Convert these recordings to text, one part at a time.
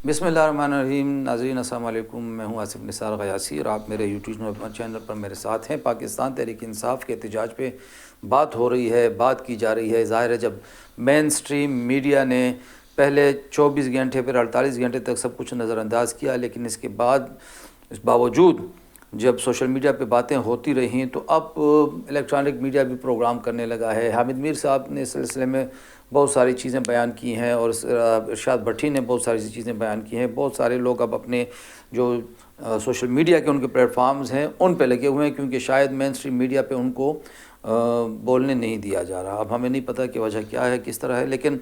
بسم اللہ الرحمن الرحیم۔ ناظرین السلام علیکم، میں ہوں آصف نثار غیاثی اور آپ میرے یوٹیوب چینل پر میرے ساتھ ہیں۔ پاکستان تحریک انصاف کے احتجاج پہ بات ہو رہی ہے، بات کی جا رہی ہے۔ ظاہر ہے جب مین سٹریم میڈیا نے پہلے 24 گھنٹے پھر 48 گھنٹے تک سب کچھ نظر انداز کیا، لیکن اس کے بعد اس باوجود جب سوشل میڈیا پہ باتیں ہوتی رہیں تو اب الیکٹرانک میڈیا بھی پروگرام کرنے لگا ہے۔ حامد میر صاحب نے اس سلسلے میں بہت ساری چیزیں بیان کی ہیں اور ارشاد بھٹی نے بہت ساری چیزیں بیان کی ہیں۔ بہت سارے لوگ اب اپنے جو سوشل میڈیا کے ان کے پلیٹ فارمز ہیں ان پہ لگے ہوئے ہیں، کیونکہ شاید مین اسٹریم میڈیا پہ ان کو بولنے نہیں دیا جا رہا۔ اب ہمیں نہیں پتہ کہ وجہ کیا ہے، کس طرح ہے، لیکن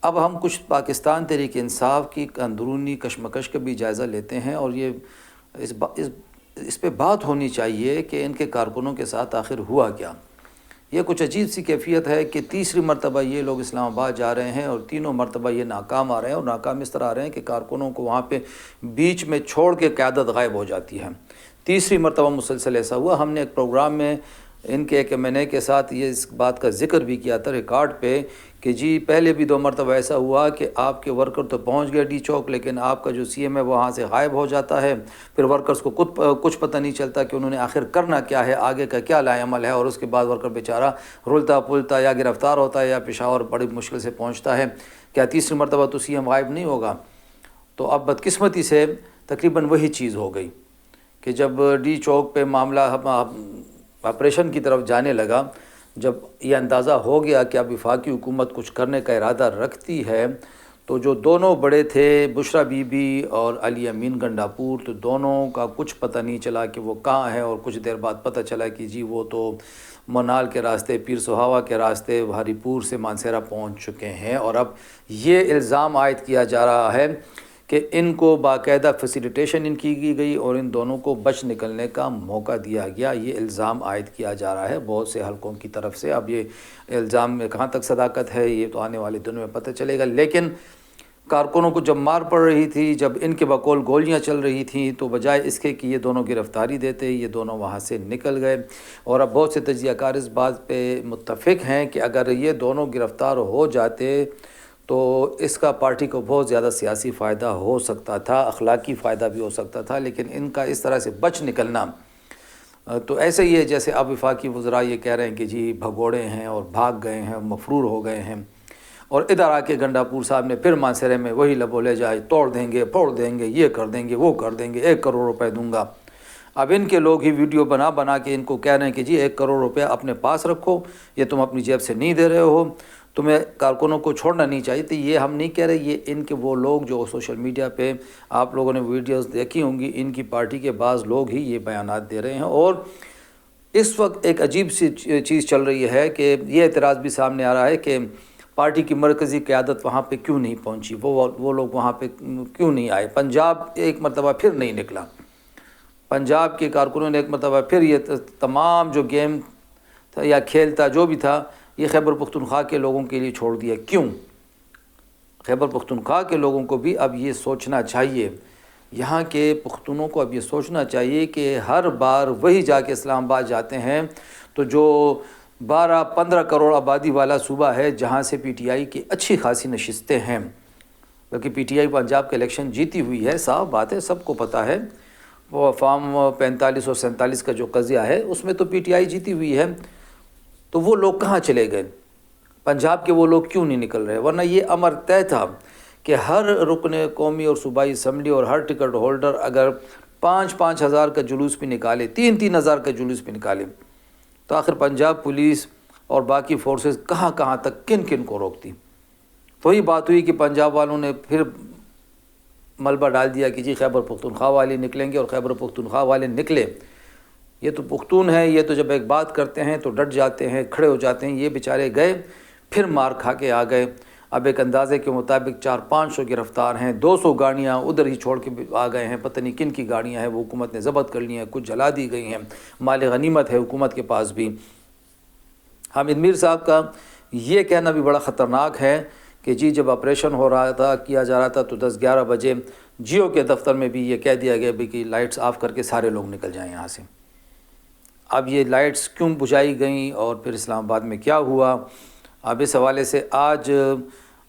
اب ہم کچھ پاکستان تحریک انصاف کی اندرونی کشمکش کا بھی جائزہ لیتے ہیں، اور یہ اس پہ بات ہونی چاہیے کہ ان کے کارکنوں کے ساتھ آخر ہوا کیا۔ یہ کچھ عجیب سی کیفیت ہے کہ تیسری مرتبہ یہ لوگ اسلام آباد جا رہے ہیں اور تینوں مرتبہ یہ ناکام آ رہے ہیں، اور ناکام اس طرح آ رہے ہیں کہ کارکنوں کو وہاں پہ بیچ میں چھوڑ کے قیادت غائب ہو جاتی ہے۔ تیسری مرتبہ مسلسل ایسا ہوا۔ ہم نے ایک پروگرام میں ان کے ایک M&A کے ساتھ یہ اس بات کا ذکر بھی کیا تھا ریکارڈ پہ کہ جی پہلے بھی 2 مرتبہ ایسا ہوا کہ آپ کے ورکر تو پہنچ گئے ڈی چوک، لیکن آپ کا جو CM ہے وہ وہاں سے غائب ہو جاتا ہے۔ پھر ورکرز کو کچھ پتہ نہیں چلتا کہ انہوں نے آخر کرنا کیا ہے، آگے کا کیا لائے عمل ہے، اور اس کے بعد ورکر بیچارہ رلتا پلتا یا گرفتار ہوتا ہے یا پشاور بڑی مشکل سے پہنچتا ہے۔ کیا تیسری مرتبہ تو CM غائب نہیں ہوگا؟ تو اب بدقسمتی سے تقریباً وہی چیز ہو گئی کہ جب ڈی چوک پہ معاملہ آپریشن کی طرف جانے لگا، جب یہ اندازہ ہو گیا کہ اب وفاقی حکومت کچھ کرنے کا ارادہ رکھتی ہے، تو جو دونوں بڑے تھے بشرا بی بی اور علی امین گنڈاپور، تو دونوں کا کچھ پتہ نہیں چلا کہ وہ کہاں ہے، اور کچھ دیر بعد پتہ چلا کہ جی وہ تو منال کے راستے پیر سہاوا کے راستے بہاری پور سے مانسہرہ پہنچ چکے ہیں۔ اور اب یہ الزام عائد کیا جا رہا ہے کہ ان کو باقاعدہ فیسیلیٹیشن ان کی گئی اور ان دونوں کو بچ نکلنے کا موقع دیا گیا۔ یہ الزام عائد کیا جا رہا ہے بہت سے حلقوں کی طرف سے۔ اب یہ الزام میں کہاں تک صداقت ہے یہ تو آنے والے دنوں میں پتہ چلے گا، لیکن کارکنوں کو جب مار پڑ رہی تھی، جب ان کے بقول گولیاں چل رہی تھیں، تو بجائے اس کے کہ یہ دونوں گرفتاری دیتے، یہ دونوں وہاں سے نکل گئے۔ اور اب بہت سے تجزیہ کار اس بات پہ متفق ہیں کہ اگر یہ دونوں گرفتار ہو جاتے تو اس کا پارٹی کو بہت زیادہ سیاسی فائدہ ہو سکتا تھا، اخلاقی فائدہ بھی ہو سکتا تھا، لیکن ان کا اس طرح سے بچ نکلنا تو ایسے ہی ہے جیسے اب وفاقی وزراء یہ کہہ رہے ہیں کہ جی بھگوڑے ہیں اور بھاگ گئے ہیں، مفرور ہو گئے ہیں، اور ادھر آ کے گنڈاپور صاحب نے پھر مانسہرے میں وہی لبولے جائے، توڑ دیں گے، پھوڑ دیں گے، یہ کر دیں گے، وہ کر دیں گے، 1 کروڑ روپے دوں گا۔ اب ان کے لوگ ہی ویڈیو بنا کے ان کو کہہ رہے ہیں کہ جی 1 کروڑ روپے اپنے پاس رکھو، یہ تم اپنی جیب سے نہیں دے رہے ہو، تمہیں کارکنوں کو چھوڑنا نہیں چاہیے۔ تو یہ ہم نہیں کہہ رہے، یہ ان کے وہ لوگ جو سوشل میڈیا پہ آپ لوگوں نے ویڈیوز دیکھی ہوں گی، ان کی پارٹی کے بعض لوگ ہی یہ بیانات دے رہے ہیں۔ اور اس وقت ایک عجیب سی چیز چل رہی ہے کہ یہ اعتراض بھی سامنے آ رہا ہے کہ پارٹی کی مرکزی قیادت وہاں پہ کیوں نہیں پہنچی، وہ لوگ وہاں پہ کیوں نہیں آئے۔ پنجاب ایک مرتبہ پھر نہیں نکلا، پنجاب کے کارکنوں نے ایک مرتبہ پھر یہ تمام جو گیم تھا یا کھیل تھا جو بھی تھا یہ خیبر پختونخوا کے لوگوں کے لیے چھوڑ دیا۔ کیوں؟ خیبر پختونخوا کے لوگوں کو بھی اب یہ سوچنا چاہیے، یہاں کے پختونوں کو اب یہ سوچنا چاہیے کہ ہر بار وہی جا کے اسلام آباد جاتے ہیں، تو جو 12-15 کروڑ آبادی والا صوبہ ہے جہاں سے PTI کی اچھی خاصی نشستیں ہیں، بلکہ PTI پنجاب کا الیکشن جیتی ہوئی ہے، صاف بات ہے، سب کو پتہ ہے، وہ فارم 45 اور 47 کا جو قضیہ ہے اس میں تو PTI جیتی ہوئی ہے۔ تو وہ لوگ کہاں چلے گئے؟ پنجاب کے وہ لوگ کیوں نہیں نکل رہے؟ ورنہ یہ امر طے تھا کہ ہر رکن قومی اور صوبائی اسمبلی اور ہر ٹکٹ ہولڈر اگر 5-5 ہزار کا جلوس بھی نکالے، 3-3 ہزار کا جلوس بھی نکالے، تو آخر پنجاب پولیس اور باقی فورسز کہاں تک کن کن کو روکتی؟ تو یہ بات ہوئی کہ پنجاب والوں نے پھر ملبہ ڈال دیا کہ جی خیبر پختونخوا والے نکلیں گے، اور خیبر پختونخوا والے نکلے۔ یہ تو پختون ہیں، یہ تو جب ایک بات کرتے ہیں تو ڈٹ جاتے ہیں، کھڑے ہو جاتے ہیں۔ یہ بیچارے گئے، پھر مار کھا کے آ گئے۔ اب ایک اندازے کے مطابق 400-500 گرفتار ہیں، 200 گاڑیاں ادھر ہی چھوڑ کے آ گئے ہیں، پتہ نہیں کن کی گاڑیاں ہیں، وہ حکومت نے ضبط کر لی ہیں، کچھ جلا دی گئی ہیں، مال غنیمت ہے حکومت کے پاس بھی۔ حامد میر صاحب کا یہ کہنا بھی بڑا خطرناک ہے کہ جی جب آپریشن ہو رہا تھا، کیا جا رہا تھا، تو 10-11 بجے جیو کے دفتر میں بھی یہ کہہ دیا گیا بھی کہ لائٹس آف کر کے سارے لوگ نکل جائیں یہاں سے۔ اب یہ لائٹس کیوں بجھائی گئیں اور پھر اسلام آباد میں کیا ہوا؟ اب اس حوالے سے آج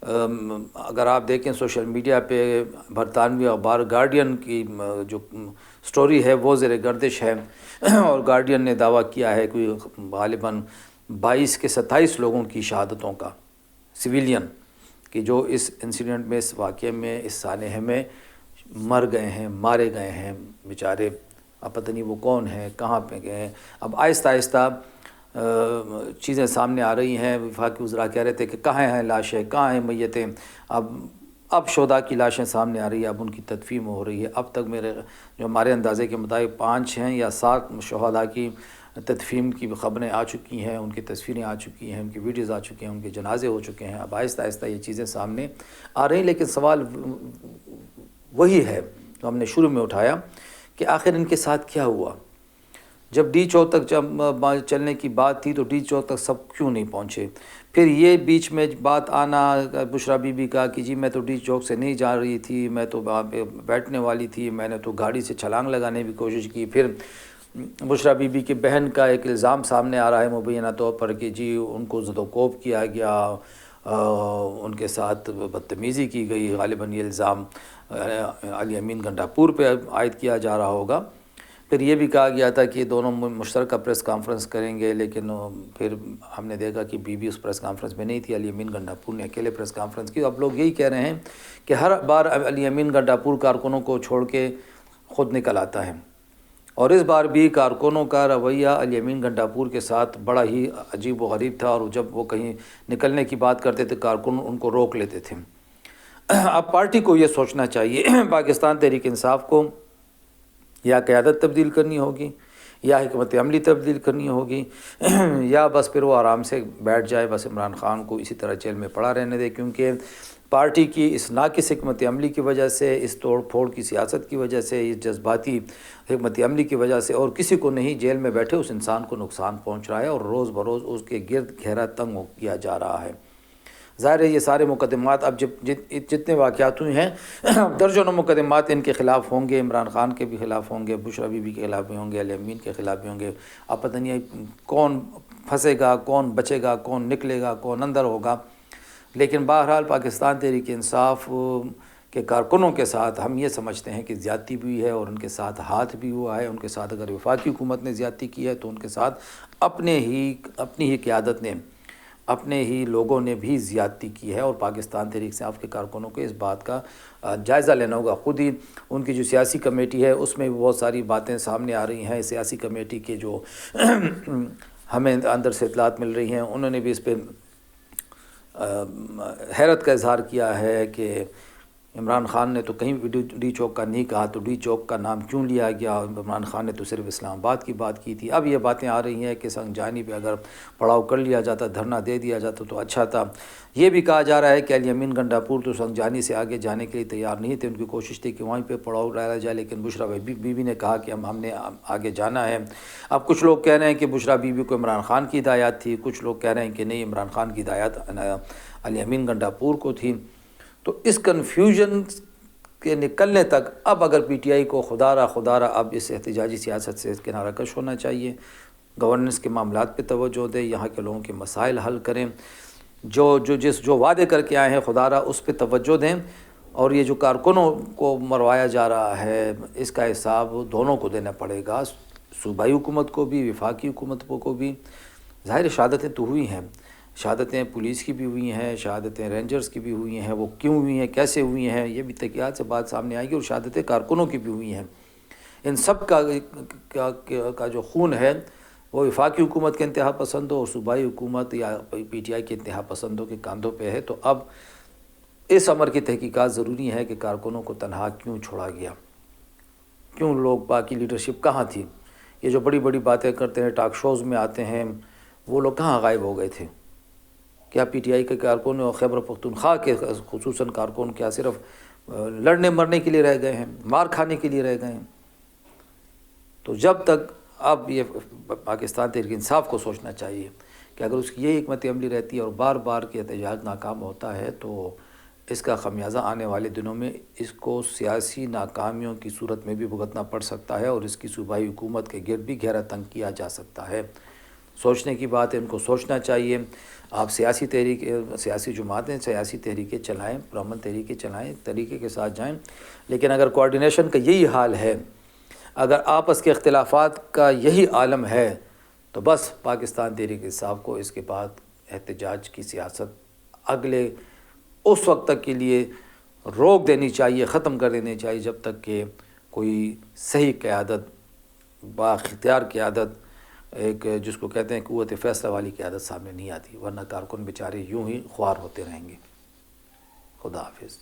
اگر آپ دیکھیں سوشل میڈیا پہ برطانوی اخبار گارڈین کی جو سٹوری ہے وہ زیر گردش ہے، اور گارڈین نے دعویٰ کیا ہے کہ غالباً 22 کے 27 لوگوں کی شہادتوں کا، سویلین، کہ جو اس انسیڈنٹ میں، اس واقعے میں، اس سانحے میں مر گئے ہیں، مارے گئے ہیں بیچارے۔ اب پتہ نہیں وہ کون ہیں، کہاں پہ گئے ہیں۔ اب آہستہ آہستہ چیزیں سامنے آ رہی ہیں۔ وفاقی وزراء کہہ رہے تھے کہ کہاں ہیں لاشیں، کہاں ہیں میتیں۔ اب شہداء کی لاشیں سامنے آ رہی ہے، اب ان کی تدفین ہو رہی ہے۔ اب تک جو ہمارے اندازے کے مطابق 5 ہیں یا 7 شہداء کی تدفین کی خبریں آ چکی ہیں، ان کی تصویریں آ چکی ہیں، ان کی ویڈیوز آ چکی ہیں، ان کے جنازے ہو چکے ہیں۔ اب آہستہ آہستہ یہ چیزیں سامنے آ رہی ہیں، لیکن سوال وہی ہے جو ہم نے شروع میں اٹھایا کہ آخر ان کے ساتھ کیا ہوا؟ جب ڈی چوک تک جب چلنے کی بات تھی تو ڈی چوک تک سب کیوں نہیں پہنچے؟ پھر یہ بیچ میں بات آنا بشرا بی بی کا کہ جی میں تو ڈی چوک سے نہیں جا رہی تھی، میں تو وہاں پہ بیٹھنے والی تھی، میں نے تو گاڑی سے چھلانگ لگانے کی کوشش کی۔ پھر بشرا بی بی کی بہن کا ایک الزام سامنے آ رہا ہے مبینہ طور پر کہ جی ان کو زد و کوب کیا گیا، ان کے ساتھ بدتمیزی کی گئی۔ غالباً یہ الزام علی امین گنڈاپور پہ عائد کیا جا رہا ہوگا۔ پھر یہ بھی کہا گیا تھا کہ دونوں مشترکہ پریس کانفرنس کریں گے، لیکن پھر ہم نے دیکھا کہ بی بی اس پریس کانفرنس میں نہیں تھی، علی امین گنڈاپور نے اکیلے پریس کانفرنس کی۔ اب لوگ یہی کہہ رہے ہیں کہ ہر بار علی امین گنڈاپور کارکنوں کو چھوڑ کے خود نکل آتا ہے، اور اس بار بھی کارکنوں کا رویہ علی امین گنڈاپور کے ساتھ بڑا ہی عجیب و غریب تھا، اور جب وہ کہیں نکلنے کی بات کرتے تھے کارکن ان کو روک لیتے تھے۔ اب پارٹی کو یہ سوچنا چاہیے، پاکستان تحریک انصاف کو یا قیادت تبدیل کرنی ہوگی، یا حکمت عملی تبدیل کرنی ہوگی، یا بس پھر وہ آرام سے بیٹھ جائے، بس عمران خان کو اسی طرح جیل میں پڑا رہنے دے، کیونکہ پارٹی کی اس ناقص حکمت عملی کی وجہ سے، اس توڑ پھوڑ کی سیاست کی وجہ سے، اس جذباتی حکمت عملی کی وجہ سے، اور کسی کو نہیں، جیل میں بیٹھے اس انسان کو نقصان پہنچ رہا ہے، اور روز بروز اس کے گرد گھیرا تنگ کیا جا رہا ہے۔ ظاہر ہے یہ سارے مقدمات اب جتنے واقعات ہوئے ہیں، درجنوں مقدمات ان کے خلاف ہوں گے، عمران خان کے بھی خلاف ہوں گے، بشرا بی بی کے خلاف بھی ہوں گے، علی امین کے خلاف بھی ہوں گے۔ اب پتہ نہیں کون پھنسے گا، کون بچے گا، کون نکلے گا، کون اندر ہوگا۔ لیکن بہرحال پاکستان تحریک انصاف کے کارکنوں کے ساتھ ہم یہ سمجھتے ہیں کہ زیادتی بھی ہوئی ہے، اور ان کے ساتھ ہاتھ بھی ہوا ہے۔ ان کے ساتھ اگر وفاقی حکومت نے زیادتی کی ہے تو ان کے ساتھ اپنی ہی قیادت نے، اپنے ہی لوگوں نے بھی زیادتی کی ہے، اور پاکستان تحریک انصاف کے کارکنوں کو اس بات کا جائزہ لینا ہوگا۔ خود ہی ان کی جو سیاسی کمیٹی ہے اس میں بھی بہت ساری باتیں سامنے آ رہی ہیں۔ سیاسی کمیٹی کے جو ہمیں اندر سے اطلاعات مل رہی ہیں، انہوں نے بھی اس پہ حیرت کا اظہار کیا ہے کہ عمران خان نے تو کہیں بھی ڈی چوک کا نہیں کہا، تو ڈی چوک کا نام کیوں لیا گیا؟ عمران خان نے تو صرف اسلام آباد کی بات کی تھی۔ اب یہ باتیں آ رہی ہیں کہ سنجانی پہ اگر پڑاؤ کر لیا جاتا، دھرنا دے دیا جاتا تو اچھا تھا۔ یہ بھی کہا جا رہا ہے کہ علی امین گنڈاپور تو سنجانی سے آگے جانے کے لیے تیار نہیں تھے، ان کی کوشش تھی کہ وہیں پہ پڑاؤ ڈالا جائے، لیکن بشرا بی بی نے کہا کہ ہم نے آگے جانا ہے۔ اب کچھ لوگ کہہ رہے ہیں کہ بشرا بی بی کو عمران خان کی ہدایات تھی، کچھ لوگ کہہ رہے ہیں کہ نہیں، عمران خان کی ہدایات علی امین گنڈاپور کو تھی۔ تو اس کنفیوژن کے نکلنے تک اب اگر پی ٹی آئی کو خدا را اب اس احتجاجی سیاست سے کنارہ کش ہونا چاہیے، گورننس کے معاملات پہ توجہ دیں، یہاں کے لوگوں کے مسائل حل کریں، جو وعدے کر کے آئے ہیں خدا را اس پہ توجہ دیں، اور یہ جو کارکنوں کو مروایا جا رہا ہے اس کا حساب دونوں کو دینا پڑے گا، صوبائی حکومت کو بھی، وفاقی حکومت کو بھی۔ ظاہر شہادتیں تو ہوئی ہیں، شہادتیں پولیس کی بھی ہوئی ہیں، شہادتیں رینجرز کی بھی ہوئی ہیں، وہ کیوں ہوئی ہیں، کیسے ہوئی ہیں، یہ بھی تحقیقات سے بات سامنے آئے گی، اور شہادتیں کارکنوں کی بھی ہوئی ہیں۔ ان سب کا جو خون ہے وہ وفاقی حکومت کے انتہا پسندوں اور صوبائی حکومت یا پی ٹی آئی کے انتہا پسندوں کے کاندھوں پہ ہے۔ تو اب اس امر کی تحقیقات ضروری ہے کہ کارکنوں کو تنہا کیوں چھوڑا گیا، کیوں لوگ، باقی لیڈرشپ کہاں تھی؟ یہ جو بڑی بڑی باتیں کرتے ہیں، ٹاک شوز میں آتے ہیں، وہ لوگ کہاں غائب ہو گئے تھے؟ کیا پی ٹی آئی کے کارکن اور خیبر پختونخوا کے خصوصاً کارکن کیا صرف لڑنے مرنے کے لیے رہ گئے ہیں، مار کھانے کے لیے رہ گئے ہیں؟ تو جب تک اب یہ پاکستان تحریک انصاف کو سوچنا چاہیے کہ اگر اس کی یہ حکمت عملی رہتی ہے اور بار بار کے احتجاج ناکام ہوتا ہے تو اس کا خمیازہ آنے والے دنوں میں اس کو سیاسی ناکامیوں کی صورت میں بھی بھگتنا پڑ سکتا ہے، اور اس کی صوبائی حکومت کے گرد بھی گہرا تنگ کیا جا سکتا ہے۔ سوچنے کی بات ہے، ان کو سوچنا چاہیے۔ آپ سیاسی جماعتیں سیاسی تحریکیں چلائیں، پرامن تحریکیں چلائیں، طریقے کے ساتھ جائیں، لیکن اگر کوارڈینیشن کا یہی حال ہے، اگر آپس کے اختلافات کا یہی عالم ہے، تو بس پاکستان تحریک انصاف کو اس کے بعد احتجاج کی سیاست اگلے اس وقت تک کے لیے روک دینی چاہیے، ختم کر دینی چاہیے، جب تک کہ کوئی صحیح قیادت، بااختیار قیادت، ایک جس کو کہتے ہیں قوت فیصلہ والی قیادت سامنے نہیں آتی، ورنہ کارکن بیچارے یوں ہی خوار ہوتے رہیں گے۔ خدا حافظ۔